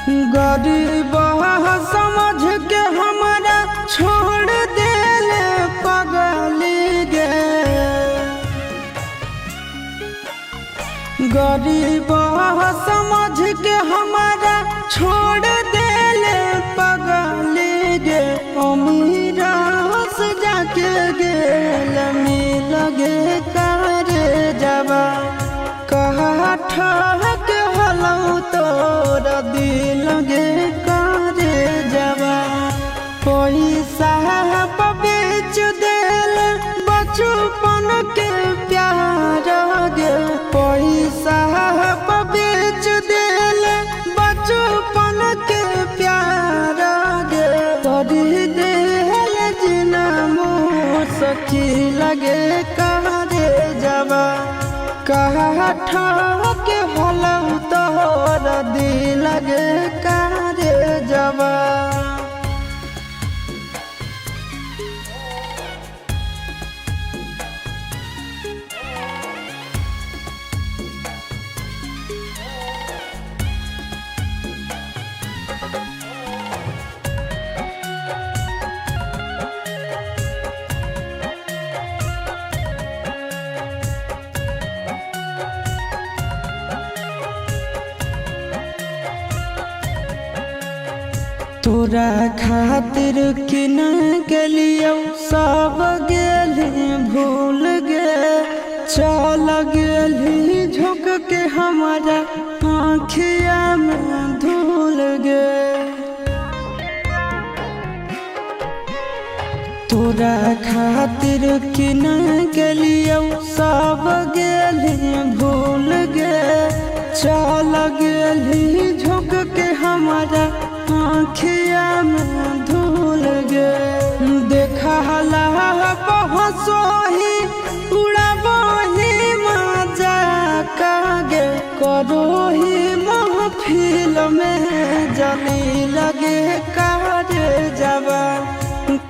गरीब समझ के हमरा छोड़ देले पगली गे। गरीब समझ के हमरा छोड़ देले पगली गे। अमीर से जाके गेल मिल गे करे जबा कहा ठहक हलौ तोरा दिल गे करे जबा। पैसा बेच देल बचपन के प्यार गे। पैसा बेच देल बचपन के प्यार गे। तोरी देल जिना मोर सखी लगे करे जबा कहा ठहक हलौ तोरा दिल गे करे जबा। तोरा खातिर किन गेलियो सब गेली भूल गे। चल गेली झुक के हमारा आँखिया में धूल गे। तोरा खातिर किन गेलियो सब गेली भूल गे। चल गेली झुक के हमारा आँखिया में धूल गे। देखा पहुँचोही उड़ाबही मजा कागे। करोही महफिल में जली लगे कारे जबा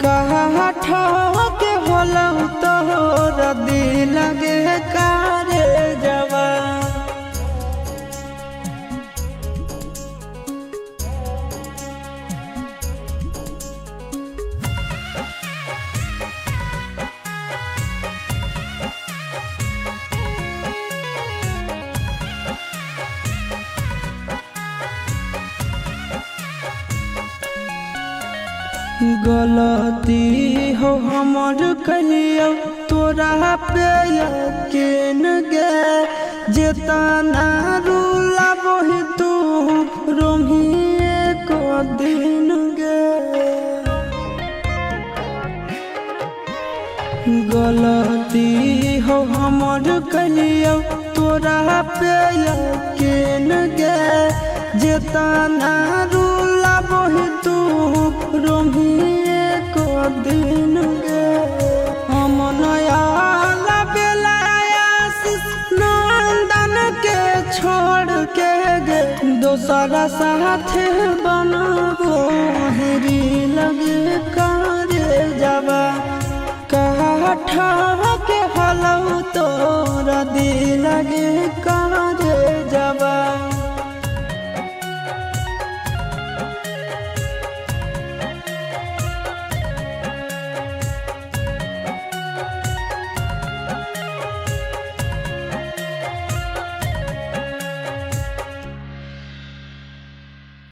कहा ठहक हलौ तोरा दिल गे कारे जबा। गलती हो हमर कहियो तोरा पे यकीन गे। जेतना रूला बही तू रोमिए को दिन गे। गलती हो हमर कहियो तोरा पे यकीन गे। जेतना रूला बही तू रोमिए को दिन गे। हम नया बेलायासिस नंदन के छोड़ के गे। दोसरा साथ बनबो हेरी लगे करे जबा कहा ठहक हलौ तोरा दिल गे करे जबा।